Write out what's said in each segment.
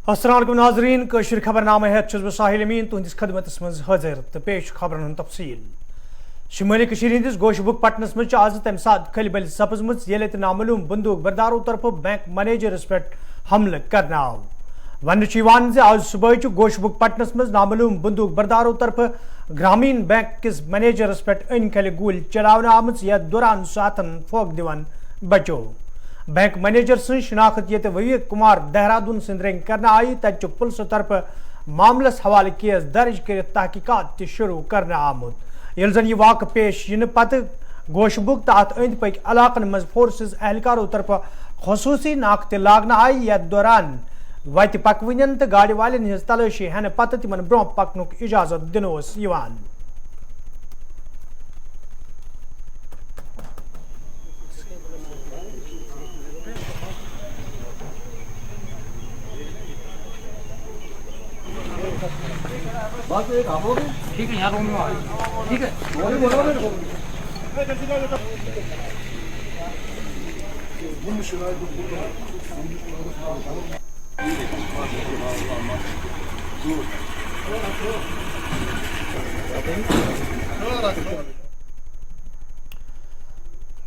अस्सलाम वालेकुम नाज़रीन कशर खबरनामा है बह साहिल अमीन तुहंदिस खदमतस मज हाजिर तो पेश खबरन हंद तफसील शुमाली कशीर हंदिस गोशबुक पटनस मज आज तम सात खल बल सपजम ये नामालूम बंदूक बरदारों तरफ बैंक मैनेजरस पे हमल कर आव वन आज सुबह गोशबुक पटनस मज नामालूम बंदूक बरदारों तरफ ग्रामीण बैंक किस मैनेजरस पे अन खल गोल चलावन आम यथ दौरान सातन फोक दिवान बचो बैंक मैनेजर सं शनाख्त ये विवेक कुमार देहरादून सद रंग कर आई तत पुलिस तरफ मामलस हवाले केस दर्ज कर तहकीकात शुरू कर आमुत ये जन यह वाक़ पेश इन पत गोशबुक तो अत अंद पक इलाकन मज फोर्सेस एहलकारों तरफ खसूसी नाक लागन आई यथ दौरान वत पकवन तो गाड़ी वालन हज तलाशी हेन पत तिमन ब्रोह पकनुक इजाजत दिन यवान बात एक आप लोग ठीक है, यहाँ रूम में आ ठीक है,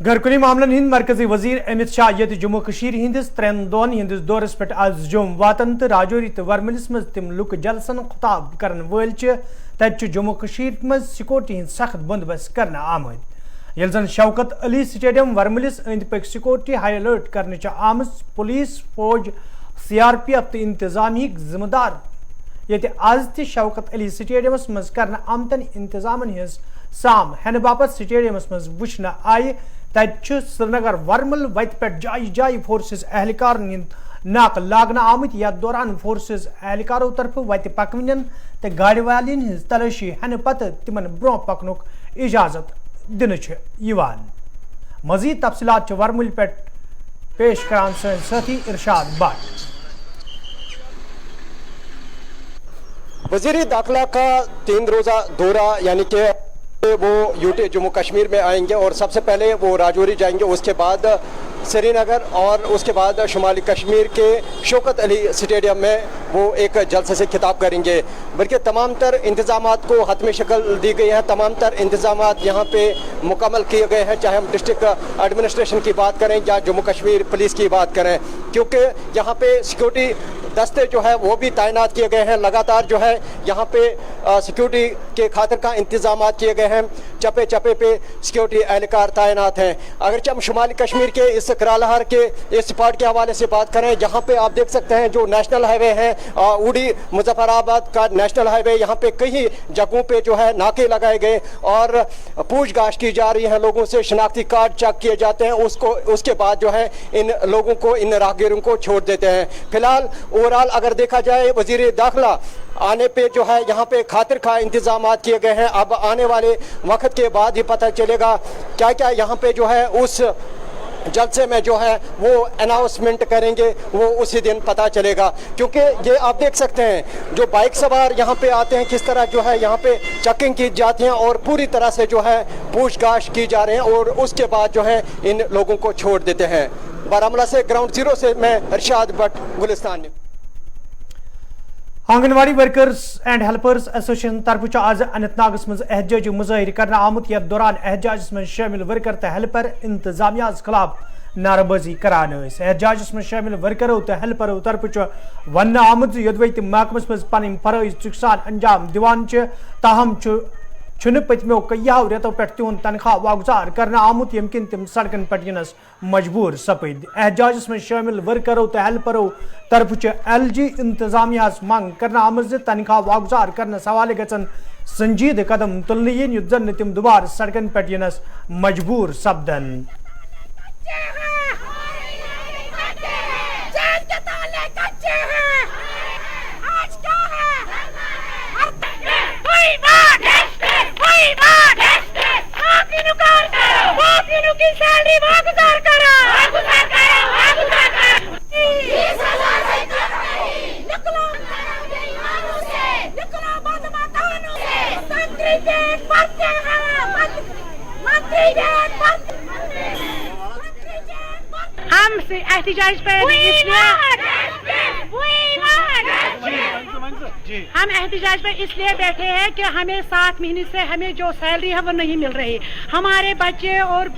घरकुनी मामलन हिंद मरकजी वजीर अमित शाह ये जम्मू कशीर हिंदिस त्रेन दोन हिंदिस दौरस पे आज जुम वातन तो राजौरी तो वर्मलिस मज तिम लुक जलसन खिताब करन वल तत जम्मू कशीर मज सिक्योरिटी हिंद सख्त बंदोबस्त करना आमद ये जन शौकत अली स्टेडियम वर्मलिस अंद पक सिक्योरिटी हाई अलर्ट करने आम पुलिस फौज CRPF तो इंतजामी जिम्मेदार ये आज ति शौकत अली स्टेडियमस मज कर आमतन इंतजामन हज साम हेन बापत स्टेडियमस मज वुचन आय तत श्रीनगर वर्मल वत पे जाय जाय फोर्सेस एहलकार नाक लागन आमुत यथ दौरान फोर्सेस एहलकारों तरफ वत पकवन तो गाड़ी वालन हज तलाशी हेन पत तिमन ब्रोह पकनुक इजाजत दिन मजीद तफसीलात वर्मल पे पेश करान साथी इरशाद भट्ट। वज़ीर दाखिला का 3 रोज़ा दौरा यानी कि वो यूटी जम्मू कश्मीर में आएंगे और सबसे पहले वो राजौरी जाएंगे, उसके बाद श्रीनगर और उसके बाद शुमाली कश्मीर के शौकत अली स्टेडियम में वो एक जलसे से खिताब करेंगे। बल्कि तमाम तर इंतजामात को हतमी शक्ल दी गई है, तमाम तर इंतजामात यहाँ पे मुकम्मल किए गए हैं, चाहे हम डिस्ट्रिक्ट एडमिनिस्ट्रेशन की बात करें या जम्मू कश्मीर पुलिस की बात करें, क्योंकि यहाँ पे सिक्योरिटी दस्ते जो है वो भी तैनात किए गए हैं। लगातार जो है यहाँ पे सिक्योरिटी के खातिर का इंतजामात किए गए हैं, चपे चपे पे सिक्योरिटी एहलकार तैनात हैं। अगर हम शुमाली कश्मीर के इस करालहर के इस पार्ट के हवाले से बात करें, जहाँ पे आप देख सकते हैं जो नेशनल हाईवे है उड़ी मुजफ्फराबाद का नेशनल हाईवे, यहाँ पे कई जगहों पे जो है नाके लगाए गए और पूछताछ की जा रही है, लोगों से शनाख्ती कार्ड चेक किए जाते हैं, उसके बाद जो है इन लोगों को, इन राहगीरों को छोड़ देते हैं। फिलहाल ओवरऑल अगर देखा जाए वज़ीर दाखिला आने पे जो है यहाँ पे खातिर खा इंतजामात किए गए हैं। अब आने वाले वक्त के बाद ही पता चलेगा क्या क्या यहाँ पे जो है उस जलसे में जो है वो अनाउंसमेंट करेंगे, वो उसी दिन पता चलेगा। क्योंकि ये आप देख सकते हैं जो बाइक सवार यहाँ पे आते हैं किस तरह जो है यहाँ पे चेकिंग की जाती है और पूरी तरह से जो है पूछताछ की जा रहे हैं और उसके बाद जो है इन लोगों को छोड़ देते हैं। बारामूला से ग्राउंड जीरो से मैं Irshad Bhatt, Gulistan. Anganwadi workers and helpers association तरफ आज अनंतनागस मज एहतजाजी मुजाहिर कर आमुत यथ दौरान एहतजाजस मज शामिल वर्कर तो हेल्पर इंतजामिया खिलाफ नाराबाजी करान। एहतजाजस मज शामिल वर्करों तो हेल्परों तरफ वन आमुत योदवे तम महकमस मज पन फरज चुकसान अंजाम दिवान ताहम पत्मो कईयों रेतों पे तिहद तनख्वाह वागुजार कर आमुत यम किन तम सड़कन पे यनस मजबूर सपद। एहतजाजस में शामिल वर्करों तो हेल्परों तरफ LG इंतजामिया मंग कर आम तनख्वाह वागुजार कर हवाले गन संजीद कदम तुल युत जन तम दुबार सड़कन पे यनस मजबूर सपदन। हम एहतजाज पे हम एहतजाज में इसलिए बैठे हैं कि हमें 7 महीने से हमें जो सैलरी है वो नहीं मिल रही। हमारे बच्चे और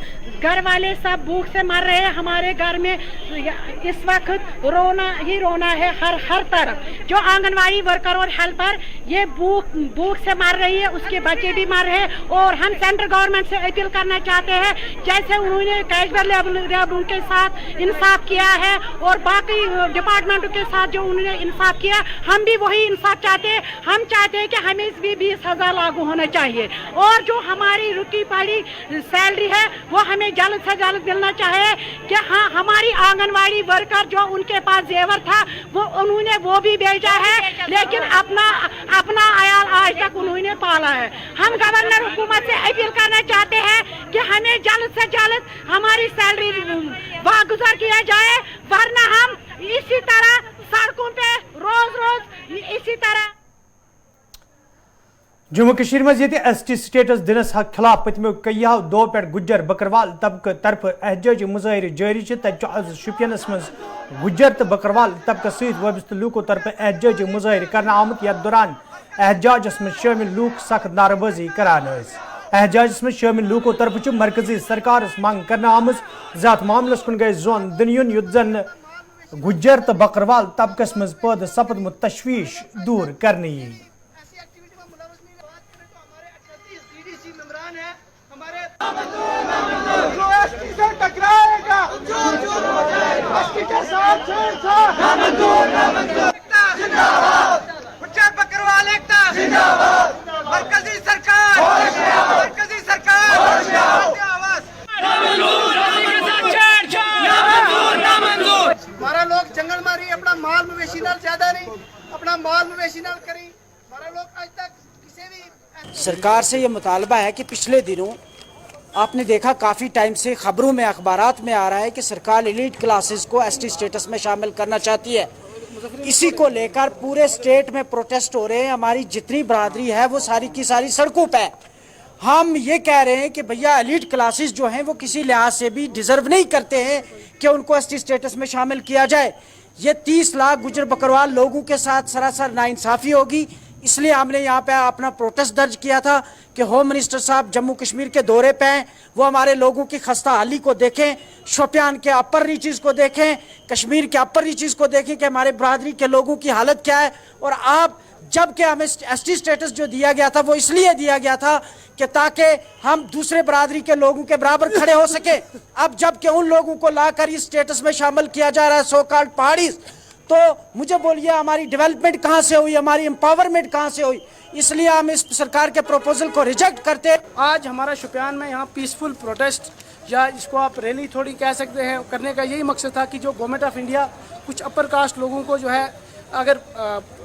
घर वाले सब भूख से मर रहे हैं। हमारे घर में इस वक्त रोना ही रोना है हर तरफ। जो आंगनवाड़ी वर्कर और हेल्पर ये भूख से मर रही है, उसके बच्चे भी मर रहे हैं। और हम सेंट्रल गवर्नमेंट से अपील करना चाहते हैं, जैसे उन्होंने कैशबर लेबर के साथ इंसाफ किया है और बाकी डिपार्टमेंटों के साथ जो उन्होंने इंसाफ किया, हम भी वही इंसाफ चाहते हैं। हम चाहते हैं कि हमें भी 20,000 लागू होना चाहिए और जो हमारी रुकी पड़ी सैलरी है वो हमें जल्द से जल्द मिलना चाहिए। कि हाँ, हमारी आंगनवाड़ी वर्कर जो उनके पास जेवर था वो उन्होंने वो भी भेजा है, लेकिन अपना आयाल आज तक उन्होंने पाला है। हम गवर्नर हुकूमत से अपील करना चाहते हैं कि हमें जल्द से जल्द हमारी सैलरी वागुजार किया जाए, वरना हम इसी तरह सड़कों पे रोज इसी तरह। जम्मू कश्मीर में ये ST स्टेटस दिनस खिलाफ पतमो कईयाव दो पे गुज्जर बकरवाल तबके तरफ एहतजाजी मुजाहिर जारी तक आज शुपियनस मज गुज्जर तो बकरवाल तबके सहित वबस्त लूको तरफ एहतजाजी मुजाहिर करना आमुत। यथ दौरान एहतजाजस में शामिल लूक सख्त नाराबाजी करान। एहतजाजस में शामिल लूको तरफ मरकजी सरकार मांग करना आम जत मामलस कुन गई जोन दिन युद्ध जन गुज्जर तो बकरवाल तबकस मज पद सपदमुत तशवीश दूर करनी। हमारा लोग जंगल मारी, अपना माल मवेशी नाल ज्यादा नहीं, अपना माल मवेशी नाल करी। हमारा लोग आज तक किसी भी सरकार से ये मुतालबा है कि पिछले दिनों आपने देखा काफ़ी टाइम से खबरों में अखबारात में आ रहा है कि सरकार एलीट क्लासेस को ST स्टेटस में शामिल करना चाहती है। इसी को लेकर पूरे स्टेट में प्रोटेस्ट हो रहे हैं। हमारी जितनी बरादरी है वो सारी की सारी सड़कों पे। हम ये कह रहे हैं कि भैया एलीट क्लासेस जो हैं वो किसी लिहाज से भी डिजर्व नहीं करते हैं कि उनको ST स्टेटस में शामिल किया जाए। ये 30 लाख गुजर बकरवाल लोगों के साथ सरासर नाइंसाफ़ी होगी। इसलिए हमने यहाँ पे अपना प्रोटेस्ट दर्ज किया था कि होम मिनिस्टर साहब जम्मू कश्मीर के दौरे पे हैं, वो हमारे लोगों की खस्ता हाली को देखें, शोपियान के अपर रीचेस को देखें, कश्मीर के अपर रीचेस को देखें कि हमारे बरादरी के लोगों की हालत क्या है। और आप जबकि हमें ST स्टेटस जो दिया गया था वो इसलिए दिया गया था कि ताकि हम दूसरे बरादरी के लोगों के बराबर खड़े हो सके। अब जबकि उन लोगों को लाकर इस स्टेटस में शामिल किया जा रहा है सो कॉल्ड पहाड़ी, तो मुझे बोलिए हमारी डेवलपमेंट कहाँ से हुई, हमारी एम्पावरमेंट कहाँ से हुई। इसलिए हम इस सरकार के प्रपोजल को रिजेक्ट करते हैं। आज हमारा शुपियान में यहाँ पीसफुल प्रोटेस्ट या इसको आप रैली थोड़ी कह सकते हैं करने का यही मकसद था कि जो गवर्नमेंट ऑफ इंडिया कुछ अपर कास्ट लोगों को जो है अगर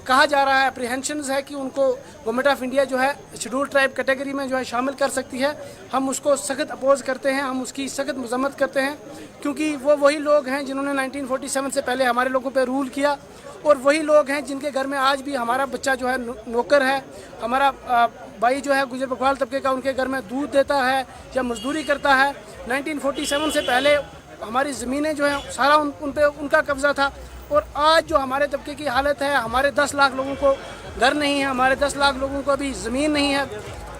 कहा जा रहा है अप्रीहेंशंस है कि उनको गवर्नमेंट ऑफ इंडिया जो है शेड्यूल ट्राइब कैटेगरी में जो है शामिल कर सकती है, हम उसको सख्त अपोज करते हैं, हम उसकी सख्त मजम्मत करते हैं। क्योंकि वो वही लोग हैं जिन्होंने 1947 से पहले हमारे लोगों पे रूल किया और वही लोग हैं जिनके घर में आज भी हमारा बच्चा जो है नौकर है, हमारा भाई जो है गुजर बकरवाल तबके का उनके घर में दूध देता है या मजदूरी करता है। 1947 से पहले हमारी ज़मीनें जो हैं सारा उन पे उनका कब्ज़ा था। और आज जो हमारे तबके की हालत है, हमारे 10 लाख लोगों को घर नहीं है, हमारे 10 लाख लोगों को अभी ज़मीन नहीं है।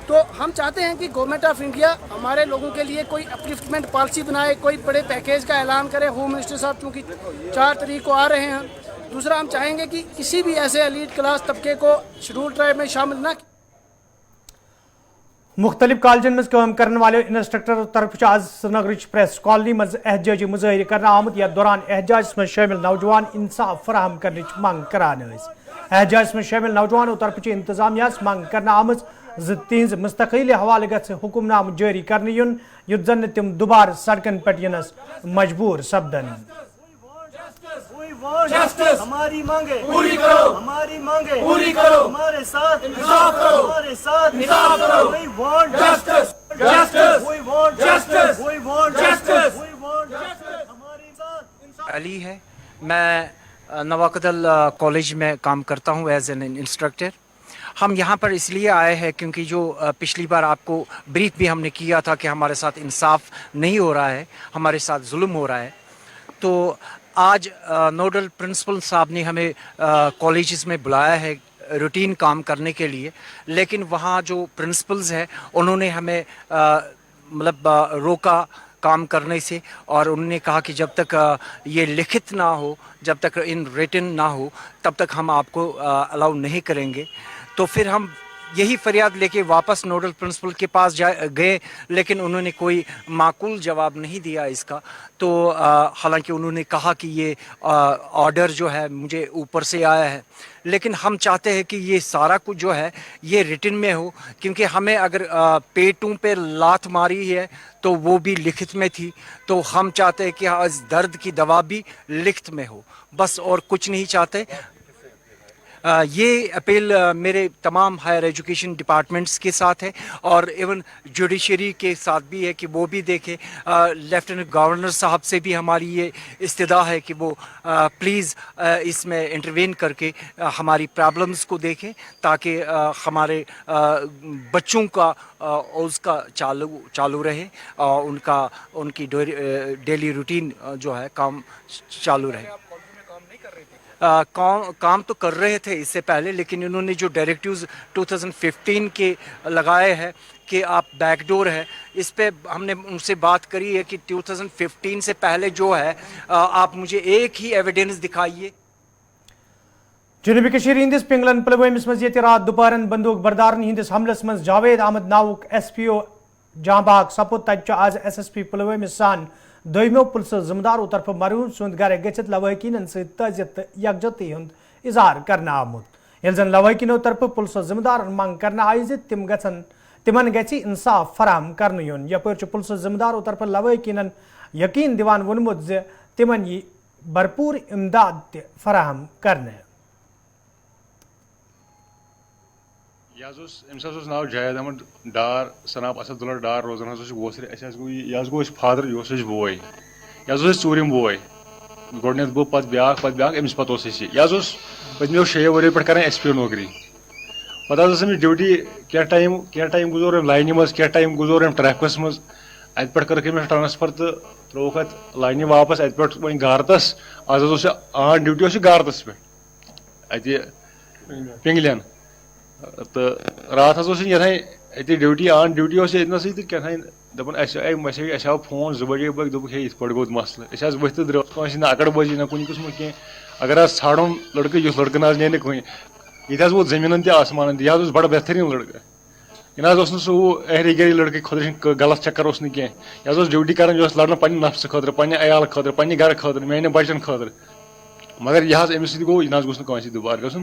तो हम चाहते हैं कि गवर्नमेंट ऑफ इंडिया हमारे लोगों के लिए कोई अपलिफ्टमेंट पॉलिसी बनाए, कोई बड़े पैकेज का ऐलान करे। होम मिनिस्टर साहब चूँकि 4 तारीख को आ रहे हैं। दूसरा, हम चाहेंगे कि किसी भी ऐसे एलीट क्लास तबके को शेड्यूल ट्राइब में शामिल न। मुख्तलिफ कॉलेजन में काम करने वाले इंस्ट्रक्टर तरफ आज श्रीनगर प्रेस कॉलोनी मज एहतजाजी मुजाहिर करना आमद। यथ दौरान एहतजाज में शामिल नौजवान इंसाफ फराहम करने मांग करान। एहतजाज में शामिल नौजवानों तरफ इंतजामिया मांग करना आमद तिहज मुस्तकिल हवाले गछ हुक्मनाम जारी करने युन युद्ध जन तिम दुबार सड़कन पे यनस मजबूर सपदन। हमारी मांगे पूरी करो, हमारी मांगे पूरी करो, हमारे साथ इंसाफ करो, हमारे साथ इंसाफ करो। We want justice, justice, we want justice, we want justice, we want justice। हमारी साथ इंसाफ। अली है, मैं नवाकदल कॉलेज में काम करता हूँ एज एन इंस्ट्रक्टर। हम यहाँ पर इसलिए आए हैं क्योंकि जो पिछली बार आपको ब्रीफ भी हमने किया था कि हमारे साथ इंसाफ नहीं हो रहा है, हमारे साथ जुल्म हो रहा है। तो आज नोडल प्रिंसिपल साहब ने हमें कॉलेजेस में बुलाया है रूटीन काम करने के लिए, लेकिन वहाँ जो प्रिंसिपल्स हैं उन्होंने हमें रोका काम करने से, और उन्होंने कहा कि जब तक ये लिखित ना हो, जब तक इन रिटन ना हो, तब तक हम आपको अलाउ नहीं करेंगे। तो फिर हम यही फरियाद लेके वापस नोडल प्रिंसिपल के पास गए, लेकिन उन्होंने कोई माकूल जवाब नहीं दिया इसका। तो हालांकि उन्होंने कहा कि ये ऑर्डर जो है मुझे ऊपर से आया है, लेकिन हम चाहते हैं कि ये सारा कुछ जो है ये रिटन में हो, क्योंकि हमें अगर पेटों पे लात मारी है तो वो भी लिखित में थी। तो हम चाहते हैं कि इस दर्द की दवा भी लिखित में हो, बस और कुछ नहीं चाहते। ये अपील मेरे तमाम हायर एजुकेशन डिपार्टमेंट्स के साथ है और इवन जुडिशरी के साथ भी है कि वो भी देखें। लेफ्टिनेंट गवर्नर साहब से भी हमारी ये इस्तदा है कि वो प्लीज़ इसमें इंटरवेन करके हमारी प्रॉब्लम्स को देखें, ताकि हमारे बच्चों का उसका चालू रहे और उनकी डेली रूटीन जो है काम चालू रहे। काम तो कर रहे थे इससे पहले, लेकिन इन्होंने जो डायरेक्टिव्स 2015 के लगाए हैं कि आप बैकडोर है, इस पे हमने उनसे बात करी है कि 2015 से पहले जो है आप मुझे एक ही एविडेंस दिखाइए। जनूबी कशीर हिंदिस पिंगलन पुलवामिस मज ये रात दोपहरन बंदूक बरदारन हिंदिस हमलस मज जावेद अहमद नाउक SPO जहांबाग सपुत तच आज SSP पुलवामिस सान दोयमो पुलिस जिम्मेदारों तरफ मरहूम सुंद गर गचित लवाहकीन तजियत यकजहती हुंद इजहार करना आमुत। यह जन लवाहकीनों तरफ पुलिस जिम्मेदार मांग करना आई तिमन गि इंसाफ फराहम कर यून। यपर पुलिस जिम्मेदारों तरफ लवाहकीन यकीन दिवान वोनमुत ज तिमन यी भरपूर इमदाद फराहम करने। अम्स नाव जावेद अहमद डार सनाब असदुल्ला डार रोजान यह गो फादर यह बोय यह चूरिम बोय गोडनेथ गो पत ब्याख अमिस पत यह पत्मो 6 वरियो पे कर SPO नौकरी। पत अमिस ड्यूटी क्या टाइम गुजर लाइन मज क्या टाइम गुजर ट्रैफिकस मज अत पे कर ट्रांसफर तो त्रोक अत लाइन वापस अत पे वो गारतस आज आन ड्यूटी गारतस पे पिंगलियन तो रात ये ड्यूटी आन ड्यूटी इतनस क्या दपान आओ फोन 2 बजे बग दोप हे पे गो मसल वथ द्रस ना अकड़बाजी ना कुछ किस्म कह अगर ाड़ो लड़के युस लड़के ना ने कहीं ये वो जमीन आसमान यह बड़ बेहतरीन लड़का यह सह वो एहरी गहरी लड़के खुद गलत चक्कर कह यह ड्यूटी कर लड़ना पे नफ्स खतर पे अयाल खतर पे गर खतर मेन बचन खतर मगर यह अमिस गो यह गोस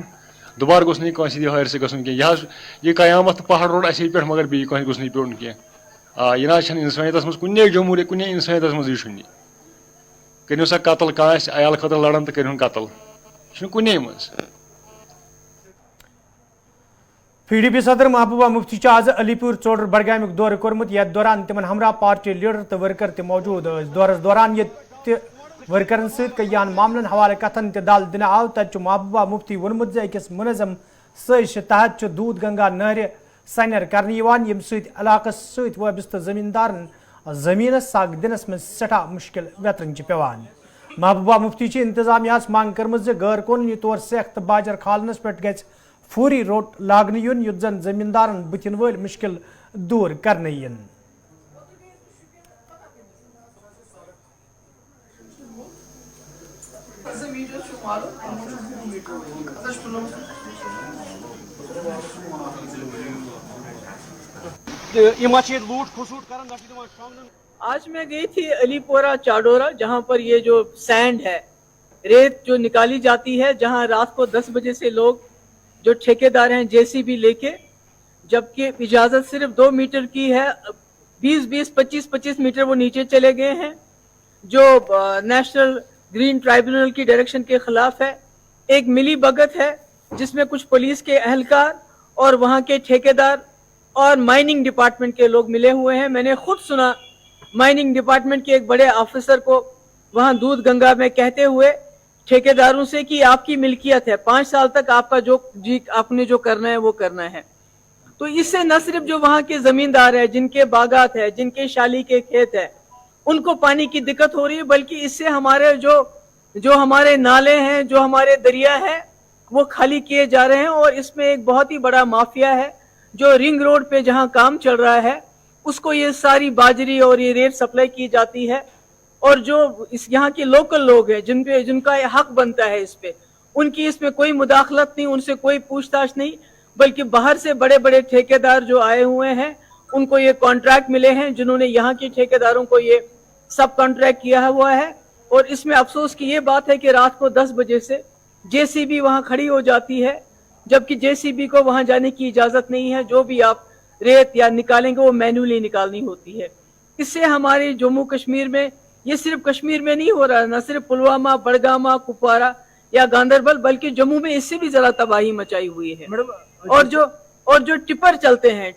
दुबार गोस हायर से गन यह कयामत पहाड़ रोड असे पे मगर बी गोस पे कह यह इंसानियत मज कुन जमूर कुन इंसानियत मज यह करो सा कतल कह अयाल खतर लड़न तो कर कतल कुन मज। PDP सदर महबूबा मुफ्ती आज अलीपुर चोडर बडगाम दौर कोर्मुत यथ दौरान तिमन हमरा पार्टी लीडर तो वर्कर त मौजूद दौरस दौरान ये वर्करन सयान मामलन हवाले कथन दाल दिन आव तत महबूबा मुफ्ती वोनमुत ज अकिस मुनजम साजिश तहत दूध गंगा नहर सनर कर यम इलाकस वाबस्त जमींदारन जमीन साग दिनस में सठा मुश्किल वेतरन पेवान। महबूबा मुफ्ती इंतजामिया मांग कर्म गैर कानूनी तौर सेख तो बाजर खालनस पे गि फौरी रोट लागन युन युत जन जमींदारन बुथिन वल मुश्किल दूर करने इन। आज मैं गई थी अलीपोरा चाडोरा, जहां पर ये जो सैंड है, रेत जो निकाली जाती है, जहां रात को 10 बजे से लोग जो ठेकेदार हैं JCB लेके, जबकि इजाजत सिर्फ 2 मीटर की है, 20-20, 25-25 मीटर वो नीचे चले गए हैं, जो नेशनल ग्रीन ट्राइब्यूनल की डायरेक्शन के खिलाफ है। एक मिली भगत है जिसमें कुछ पुलिस के अहलकार और वहां के ठेकेदार और माइनिंग डिपार्टमेंट के लोग मिले हुए हैं। मैंने खुद सुना माइनिंग डिपार्टमेंट के एक बड़े ऑफिसर को वहां दूध गंगा में कहते हुए ठेकेदारों से कि आपकी मिल्कियत है, 5 साल तक आपका आपने जो करना है वो करना है। तो इससे न सिर्फ जो वहां के जमींदार है, जिनके बागात है, जिनके शाली के खेत है, उनको पानी की दिक्कत हो रही है, बल्कि इससे हमारे जो हमारे नाले हैं, जो हमारे दरिया है, वो खाली किए जा रहे हैं। और इसमें एक बहुत ही बड़ा माफिया है जो रिंग रोड पे जहां काम चल रहा है उसको ये सारी बाजरी और ये रेत सप्लाई की जाती है। और जो इस यहाँ के लोकल लोग हैं जिनका ये हक बनता है इस पे, उनकी इसमें कोई मुदाखलत नहीं, उनसे कोई पूछताछ नहीं, बल्कि बाहर से बड़े बड़े ठेकेदार जो आए हुए हैं उनको ये कॉन्ट्रैक्ट मिले हैं, जिन्होंने यहाँ के ठेकेदारों को ये सब कॉन्ट्रैक्ट किया हुआ है। और इसमें अफसोस की ये बात है कि रात को 10 बजे से जेसीबी वहां खड़ी हो जाती है, जबकि जेसीबी को वहां जाने की इजाजत नहीं है। जो भी आप रेत या निकालेंगे वो मैन्युअली निकालनी होती है। इससे हमारे जम्मू कश्मीर में, ये सिर्फ कश्मीर में नहीं हो रहा है, न सिर्फ पुलवामा, बड़गामा, कुपवारा या गांधरबल, बल्कि जम्मू में इससे भी ज्यादा तबाही मचाई हुई है। और जो टिपर चलते हैं,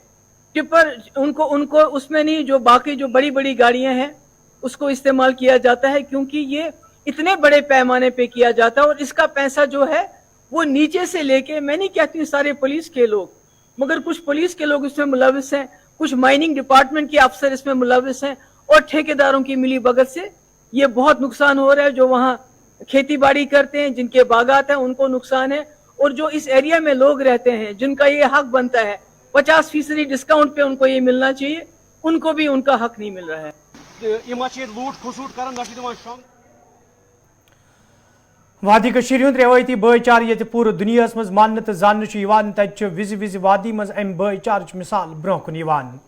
टिपर उनको उसमें नहीं, जो बाकी जो बड़ी बड़ी गाड़ियां हैं उसको इस्तेमाल किया जाता है, क्योंकि ये इतने बड़े पैमाने पे किया जाता है। और इसका पैसा जो है वो नीचे से लेके, मैं नहीं कहती सारे पुलिस के लोग, मगर कुछ पुलिस के लोग इसमें मुलविस हैं, कुछ माइनिंग डिपार्टमेंट के अफसर इसमें मुलविस हैं, और ठेकेदारों की मिली भगत से ये बहुत नुकसान हो रहा है। जो वहाँ खेती बाड़ी करते हैं, जिनके बागात हैं, उनको नुकसान है। और जो इस एरिया में लोग रहते हैं जिनका ये हक बनता है 50% डिस्काउंट पे उनको ये मिलना चाहिए, उनको भी उनका हक नहीं मिल रहा है। वादी कशीर हुंद रवायती भाईचार ये पूरे दुनिया मज मान तो जान तत विज विज वादी मज अम भाईचार मिसाल ब्रोह कुन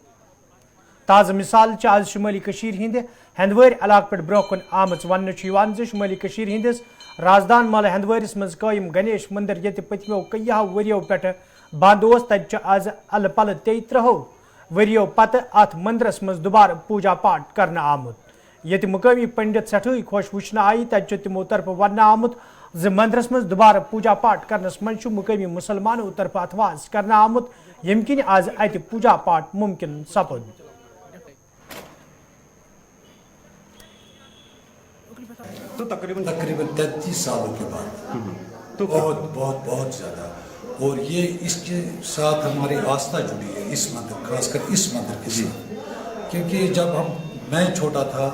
ताज़ा मिसाल आज शुमाली कशीर हिंद हंदवार इलाक पे ब्रोह कुन आमच वन शुमाली कशीर हिंदिस राजधान माल हंदवारिस मज कायम गणेश मंदिर ये पतमो कईयों वरियों पे बंद तत आज अल पल 33 वरियों पत अत मंदिरस मज दुबार पूजा पाठ करना आमुत। ये मुकामी पंडित सठई खुश वुचना आई तत तमो तरफ वन आमुत ज मंदिरस मज दुबार पूजा पाठ करनस मज मुकामी मुसलमानों तरफ अथवाज करना आमुत, यम किन आज अत पूजा पाठ मुमकिन सपद। तो तकरीबन 33 सालों के बाद तो बहुत ज़्यादा, और ये इसके साथ हमारी आस्था जुड़ी है इस मंदिर, खासकर इस मंदिर के साथ, क्योंकि जब मैं छोटा था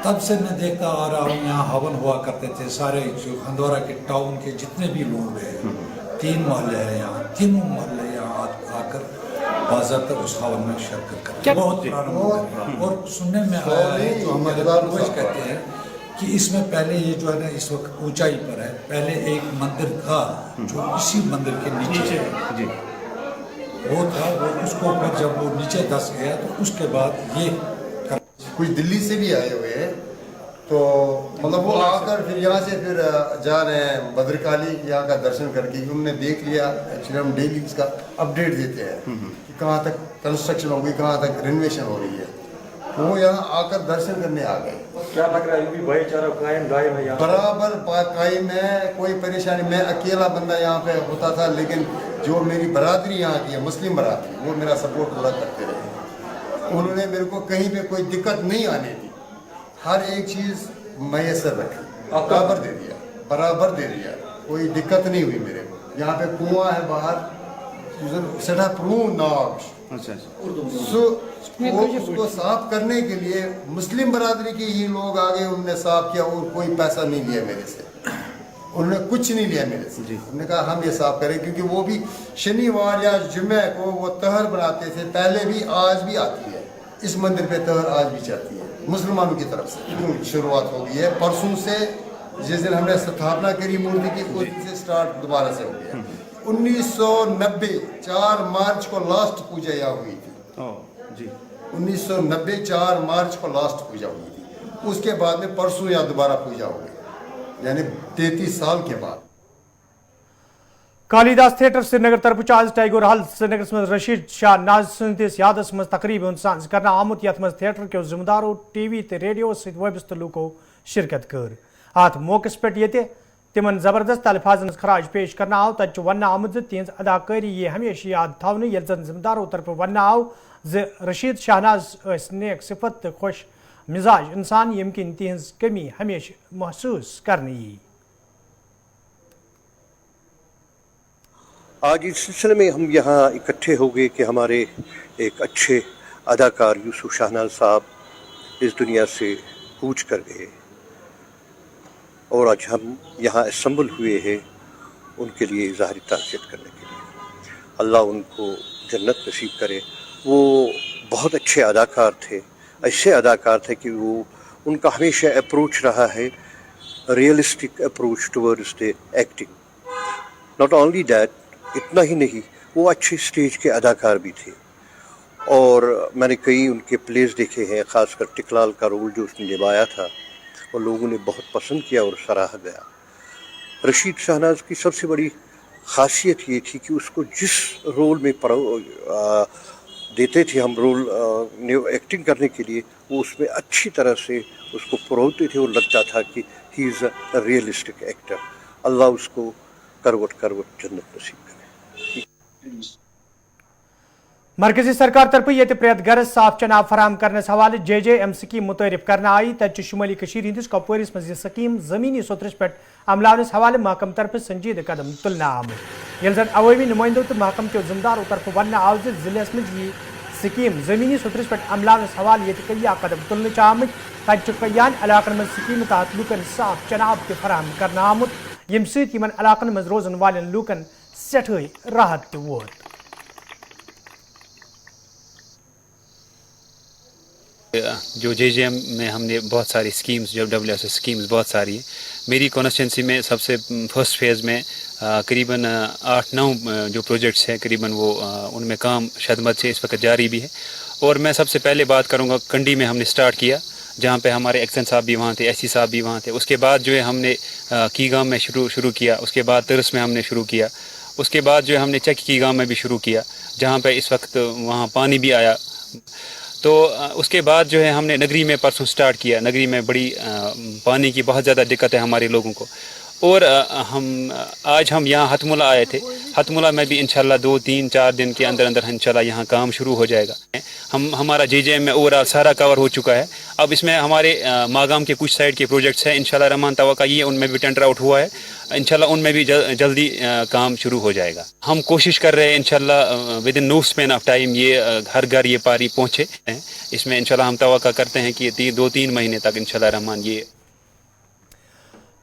तब से मैं देखता आ रहा हूँ यहाँ हवन हुआ करते थे। सारे जो हंदवारा के टाउन के जितने भी लोग हैं, 3 मोहल्ले हैं यहाँ, तीनों मोहल्ले यहाँ आकर बाज़ाब्ता उस हवन में शिरकत करते हैं। बहुत पुराना और सुनने में आया है, जो हमारे पूर्वज कहते हैं कि इसमें पहले ये जो है ना इस वक्त ऊंचाई पर है, पहले एक मंदिर था जो इसी मंदिर के नीचे है, वो था, वो उसको फिर जब वो नीचे धंस गया तो उसके बाद ये कुछ दिल्ली से भी आए हुए हैं, तो मतलब वो आकर फिर यहाँ से फिर जा रहे हैं भद्रकाली, यहाँ का दर्शन करके उन्होंने देख लिया। एक्चुअली हम डेली इसका अपडेट देते हैं कि कहाँ तक कंस्ट्रक्शन हो गई, कहाँ तक रिनोवेशन हो रही है, तो वो यहाँ आकर दर्शन करने आ गए। क्या लग रहा है भाईचारा कायम है यहाँ? बराबर कायम है, कोई परेशानी। मैं अकेला बंदा यहाँ पे होता था, लेकिन जो मेरी बरादरी यहाँ की है, मुस्लिम बरादरी, वो मेरा सपोर्ट पूरा करते रहे। उन्होंने मेरे को कहीं पे कोई दिक्कत नहीं आने दी, हर एक चीज़ मैसर रखी, बराबर दे दिया, कोई दिक्कत नहीं हुई मेरे को। यहाँ पे कुआं है बाहर, सेठा प्रू नाग, उसको साफ करने के लिए मुस्लिम बरादरी के ही लोग आ गए, उन्होंने साफ किया और कोई पैसा नहीं लिया मेरे से, उन्होंने कुछ नहीं लिया मेरे से। उन्होंने कहा हम ये साफ करें, क्योंकि वो भी शनिवार या जुमे को वो तहर बनाते थे, पहले भी आज भी आती है इस मंदिर पे तहर, आज भी चलती है मुसलमानों की तरफ से। शुरुआत हो गई है परसों से, जिस दिन हमने स्थापना करी मूर्ति की, उस दिन से स्टार्ट दोबारा से हो गया। 1990 4 मार्च को लास्ट पूजा यहाँ हुई थी। 1990 4 मार्च को लास्ट पूजा हुई थी, उसके बाद में परसों या दोबारा पूजा हो गई, यानी 33 साल के बाद। कालिदास थिएटर श्रीनगर तरफ आज टाइगर हॉल श्रीनगर मज रशीद शाह नाज सदिस यादस मज तकरीब करना आमुत, यथ मज थिएटर के जिम्मेदारों टीवी तो रेडियो सत वाबस्त लूको शिरकत कर। अत मौके पे तिमन जबरदस्त अल्फाजन खराज पेश करना आव, तत वन आमुत तिहज अदाकारी ये हमेशा याद थवन, ये जन जिम्मेदारों तरफ वन आव ज रशीद शाहनाज नेक सिफत तो खुश मिजाज इंसान, यम किन तिहज कमी हमेशा महसूस करनी। आज इस सिलसिले में हम यहाँ इकट्ठे हो गए कि हमारे एक अच्छे अदाकार यूसुफ शाहनाज साहब इस दुनिया से कूच कर गए, और आज हम यहाँ असम्बल हुए हैं उनके लिए इज़हारी ताज़ियत करने के लिए। अल्लाह उनको जन्नत नसीब करे। वो बहुत अच्छे अदाकार थे, ऐसे अदाकार थे कि वो उनका हमेशा अप्रोच रहा है realistic approach towards the acting. Not only that, इतना ही नहीं, वो अच्छे स्टेज के अदाकार भी थे और मैंने कई उनके प्लेस देखे हैं, ख़ासकर टिकलाल का रोल जो उसने निभाया था और लोगों ने बहुत पसंद किया और सराहा गया। रशीद शाहनाज की सबसे बड़ी ख़ासियत ये थी कि उसको जिस रोल में देते थे हम रोल एक्टिंग करने के लिए, वो उसमें अच्छी तरह से उसको परोसते थे और लगता था कि he is a realistic actor. अल्लाह उसको करवट करवट जन्नत नसीब करे। मरकजी सरकार तरफ ये प्रेत घर साफ चनाब फराम करने हवाले JJM स्कीम मुतरफ करने आई। तब शुमाली हंदिस कपवारिस मज स्कीम जमीनी सतरस पे अमलावनस हवाले महकम तरफ संजीद कदम तुलना आमुत। यल जन अवामी नुमाइंदों तो महकम के जिम्मेदारों तरफ वन आव जिले में यह स्कीम जमीनी सतरस पे अमलावनस हवाले ये कया कदम तुलने आमुत। तब कयान इलाकन में स्कीम तहत लूकन साफ चनाब त फराम करने आमुत, यम सतन इलाकन में रोजन वालन लूकन सठे राहत वोत। जो JJM में हमने बहुत सारी स्कीम्स, जो WSS स्कीम्स बहुत सारी है। मेरी कॉन्स्टिट्यूंसी में सबसे फर्स्ट फेज़ में करीबन 8-9 जो प्रोजेक्ट्स हैं, करीबन वो उनमें काम शदमत से इस वक्त जारी भी है। और मैं सबसे पहले बात करूँगा कंडी में हमने स्टार्ट किया, जहाँ पे हमारे एक्सन साहब भी वहाँ थे, SC साहब भी वहाँ थे। उसके बाद जो है हमने कीगाम में शुरू किया, उसके बाद तरस में हमने शुरू किया, उसके बाद जो है हमने चक कीगाम में भी शुरू किया, जहाँ पे इस वक्त वहाँ पानी भी आया। तो उसके बाद जो है हमने नगरी में परसों स्टार्ट किया। नगरी में बड़ी पानी की बहुत ज़्यादा दिक्कत है हमारे लोगों को। और आज हम यहाँ हथमुला आए थे। हथमुला में भी इंशाल्लाह 2-3-4 दिन के अंदर अंदर इंशाल्लाह यहाँ काम शुरू हो जाएगा। हमारा JJM में ओवरऑल सारा कवर हो चुका है। अब इसमें हमारे मागाम के कुछ साइड के प्रोजेक्ट्स हैं, इंशाल्लाह रहमान तवक्का ये उनमें भी टेंडर आउट हुआ है, इंशाल्लाह उनमें भी जल्दी काम शुरू हो जाएगा। हम कोशिश कर रहे हैं इंशाल्लाह within no span of time ये हर घर ये पानी पहुँचे। इसमें इंशाल्लाह हम तवक्का करते हैं कि 2-3 महीने तक इंशाल्लाह रहमान ये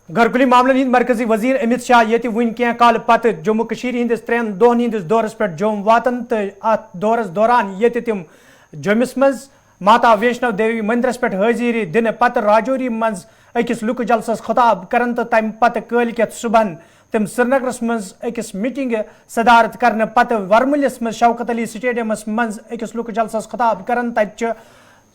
घरकुली मामलन हिंद मरकजी वजीर अमित शाह ये वन क्या कल पत जम्मू हंदिस 3 दोहन हंदिस दौरस पे जम्मू वातन तो अत दौरस दौरान ये तिम जम्मिस मज माता वैष्णव देवी मंदिरस पे हाजिरी दिन पत राजौरी मज अकिस लुक जलसस खिताब करन तो तम पत कलकत सुबह तम श्रीनगरस मज अकिस मीटिंग सदारत करने पत वर्मलिस मज शौकत अली स्टेडियमस मज अकिस लुक जलसस खिताब करन तब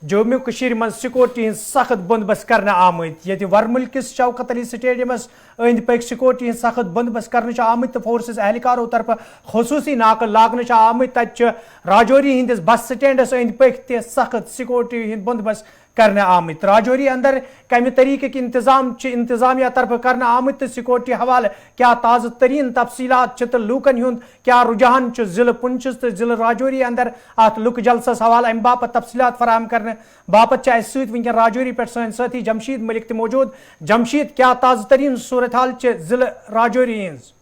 जम्मू मं सिक्योरिटी हज सख्त बंदोबस्त करने आमत। ये वर्मल किस शौकत अली स्टेडियमस अंद पक सिक्योरिटी हज सख्त बंदोबस्त करने आमत तो फोर्सेस एहलकारों तरफ खसूसी नाक लागने आमत। तब राजौरी हंदिस बस स्टैंडस अंद पक सख्त सिक्योरिटी हंद बंदोबस्त करने आमत। राजौरी अंदर कम तरीके के इंतजामिया तरफ करने आमत तो सिक्योरिटी हवाले क्या ताज़ा तरीन तफसीलात तो लूकन हुंद क्या रुझान जिले पुंछ तो जिले राजौरी अंदर अत लुक जलसस हवाले अम बापत तफसीलात फराहम करने बापत वन राजौरी पे सन साथी जमशीद मलिक मौजूद। जमशीद क्या ताज़ा तरीन सूरत हाल जिले राजौरी हंस?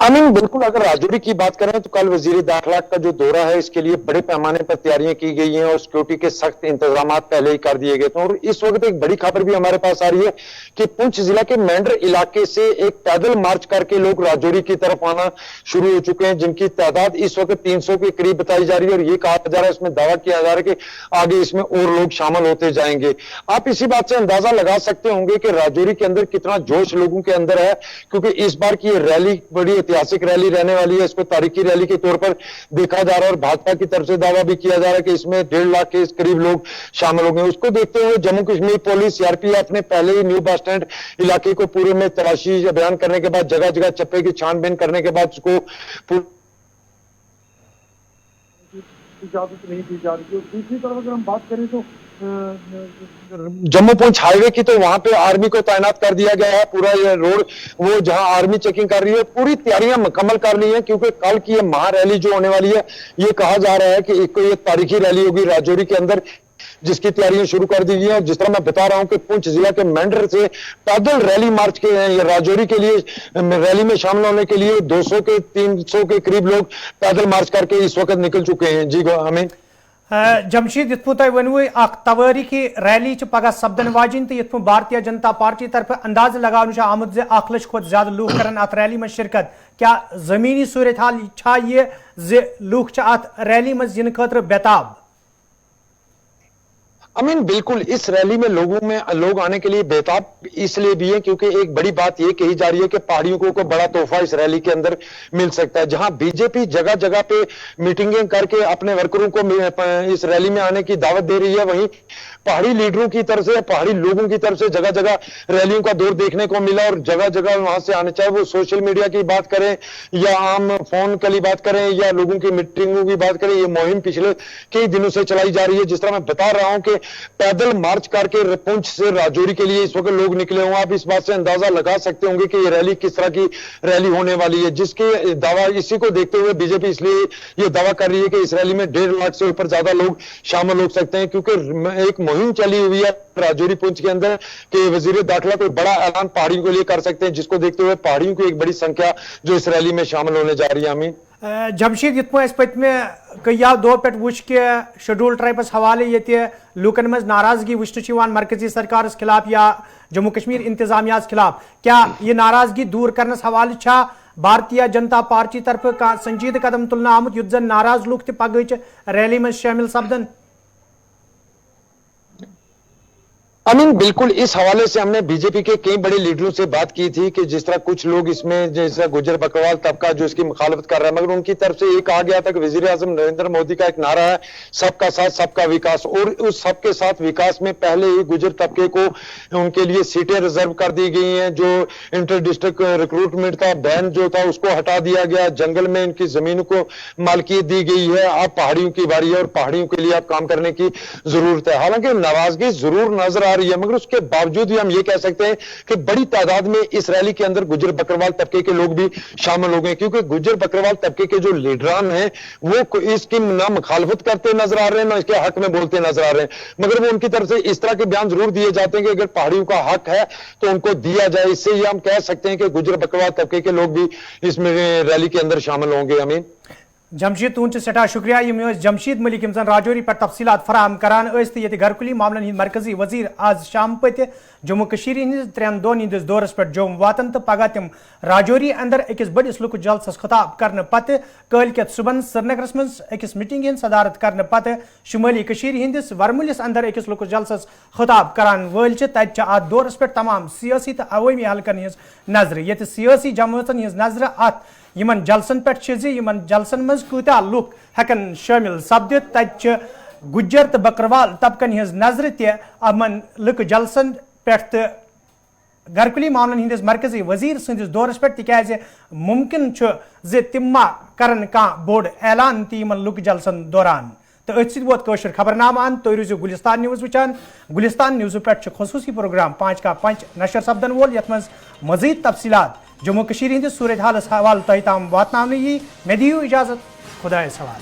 अमीन बिल्कुल, अगर राजौरी की बात करें तो कल वजीर दाखिला का जो दौरा है इसके लिए बड़े पैमाने पर तैयारियां की गई हैं और सिक्योरिटी के सख्त इंतजाम पहले ही कर दिए गए थे। और इस वक्त एक बड़ी खबर भी हमारे पास आ रही है कि पुंछ जिला के मेंढर इलाके से एक पैदल मार्च करके लोग राजौरी की तरफ आना शुरू हो चुके हैं, जिनकी तादाद इस वक्त 300 के करीब बताई जा रही है। और ये कहा जा रहा है, इसमें दावा किया जा रहा है कि आगे इसमें और लोग शामिल होते जाएंगे। आप इसी बात से अंदाजा लगा सकते होंगे कि राजौरी के अंदर कितना जोश लोगों के अंदर है, क्योंकि इस बार की रैली बड़ी ऐतिहासिक रैली रहने वाली है। इसको तारीखी रैली के तौर पर देखा जा रहा है और भाजपा की तरफ से दावा भी किया जा रहा है कि इसमें 1.5 लाख के करीब लोग शामिल होंगे। उसको देखते हुए जम्मू कश्मीर पुलिस CRPF ने पहले ही न्यू बस स्टैंड इलाके को पूरे में तलाशी अभियान करने के बाद जगह जगह चप्पे की छानबीन करने के बाद उसको इजाजत नहीं दी जा रही है। दूसरी तरफ अगर हम बात करें तो जम्मू पुंछ हाईवे की, तो वहां पे आर्मी को तैनात कर दिया गया है। पूरा ये रोड वो जहां आर्मी चेकिंग कर रही है, पूरी तैयारियां मुकम्मल कर ली है, क्योंकि कल की ये महारैली जो होने वाली है, ये कहा जा रहा है कि एक तारीखी रैली होगी राजौरी के अंदर, जिसकी तैयारियां शुरू कर दी गई है। जिस तरह मैं बता रहा हूं कि पुंछ जिला के मेंढर से पैदल रैली मार्च के ये राजौरी के लिए रैली में शामिल होने के लिए 200 के 300 के करीब लोग पैदल मार्च करके इस वक्त निकल चुके हैं। जी हमें जमशीद यु तुम वनव तवारीखी रैली पगह सपदन वाजिन तो यु भारतीय जनता पार्टी तरफ अंदाज लगान आमुद 1 लाख खुद ज्यादा लूख कर अत रैली में शिरकत क्या जमीनी सूरत हाल ये लूख अत रैली में इन खतर बेताब? अमीन बिल्कुल इस रैली में लोग आने के लिए बेताब इसलिए भी है क्योंकि एक बड़ी बात यह कही जा रही है कि पहाड़ियों को बड़ा तोहफा इस रैली के अंदर मिल सकता है। जहां बीजेपी जगह जगह पे मीटिंगें करके अपने वर्करों को इस रैली में आने की दावत दे रही है, वहीं पहाड़ी लीडरों की तरफ से पहाड़ी लोगों की तरफ से जगह जगह रैलियों का दौर देखने को मिला और जगह जगह वहां से आने, चाहे वो सोशल मीडिया की बात करें या आम फोन की बात करें या लोगों की मीटिंगों की बात करें, ये मुहिम पिछले कई दिनों से चलाई जा रही है। जिस तरह मैं बता रहा हूं कि पैदल मार्च करके पुंछ से राजौरी के लिए इस वक्त लोग निकले हुए, आप इस बात से अंदाजा लगा सकते होंगे कि ये रैली किस तरह की रैली होने वाली है, जिसके दावा इसी को देखते हुए बीजेपी इसलिए ये दावा कर रही है कि इस रैली में 1.5 लाख से ऊपर ज्यादा लोग शामिल हो सकते हैं, क्योंकि एक मुहिम चली हुई है राजौरी पुंछ के अंदर कि वजीर दाखिला कोई बड़ा ऐलान पहाड़ियों के लिए कर सकते हैं, जिसको देखते हुए पहाड़ियों की एक बड़ी संख्या जो इस रैली में शामिल होने जा रही है। अमीन जमशीद यु पत्मे कई दो पे वुच के शेड्यूल ट्राइबस हवाले ये लूकन मज नाराजगी वुचन मरकजी सरकार खिलाफ या जम्मू कश्मीर इंतजामिया खिलाफ, क्या ये नाराजगी दूर करने हवाले भारतीय जनता पार्टी तरफ संजीद कदम तुलना आमुत युद्ध जन नाराज लूक पगह रैली में शामिल सपदन? अमीन बिल्कुल इस हवाले से हमने बीजेपी के कई बड़े लीडरों से बात की थी कि जिस तरह कुछ लोग इसमें जैसा गुजर बकरवाल तबका जो इसकी मुखालफत कर रहा है, मगर उनकी तरफ से ये कहा गया था कि वजीर आजम नरेंद्र मोदी का एक नारा है सबका साथ सबका विकास, और उस सबके साथ विकास में पहले ही गुजर तबके को उनके लिए सीटें रिजर्व कर दी गई हैं, जो इंटर डिस्ट्रिक्ट रिक्रूटमेंट था बैन जो था उसको हटा दिया गया, जंगल में इनकी जमीनों को मालकियत दी गई है, अब पहाड़ियों की बारी है और पहाड़ियों के लिए अब काम करने की जरूरत है। हालांकि नाराजगी जरूर नजर रही है, मगर उसके बावजूद भी हम ये कह सकते हैं कि बड़ी तादाद में इस रैली के अंदर गुजर बकरवाल तबके के लोग भी शामिल हो गए, क्योंकि गुजर बकरवाल तबके के जो लीडरान हैं वो इसकी ना मुखालफत करते नजर आ रहे हैं ना इसके हक में बोलते नजर आ रहे हैं, मगर वो उनकी तरफ से इस तरह के बयान जरूर दिए जाते हैं कि अगर पहाड़ियों का हक है तो उनको दिया जाए। इससे ये हम कह सकते हैं कि गुजर बकरवाल तबके के लोग भी इसमें रैली के अंदर शामिल होंगे। अमीन जमशीद तुंद सठा शुक्रिया जमशीद मलिक जन राजौरी पर तफसीलात फराहम करान तो ये घरकुली मामलन हंद मरकजी वजीर आज शाम पत जम्मू कश्मीर हंदिस 3 दोन हंदिस दौरस पे जोम वातन तो पगह तम राजौरी अंदर अकिस बड़िस लुक जलसस खिताब करने पत कलकत सुबह श्रीनगरस मज अकिस मीटिंग हंद सदारत करने पत शुमाली कश्मीर हंदिस वरमुलिस अंदर अकिस लुक जलसस खिताब करान वल तत अत दौरस पे तमाम सियासी तो अवामी हलकन हज नजर ये सियासी जमातन हज नजर अत यमन जलसन पे यमन जलसन मज कूत्या लुक हेकन शामिल सपदित तत गुज्जर तो बकरवाल तबकन हज नजर तमन लुक जलसन पे घरकुली मामलन हंदिस मरकजी वजीर सदिस दौरस पे तिकाज मुमकिन तिम मा करन कह बोड़ ऐलान तमन लुक जलसन दौरान। तो अथ वोत कशर खबरनामान तो रूजू गुलिस्तान न्यूज़ वुचान। गुलिस्तान न्यूज़ पे खसूसी प्रोग्राम 5 का 5 नशर सपदन वोल यथ मज मजीद तफसीलात जम्मू कश्मीर हंदिस सूरत हालस हवाले तह ताम वातनावने यी। मे दियो इजाजत, खुदाए सवाल।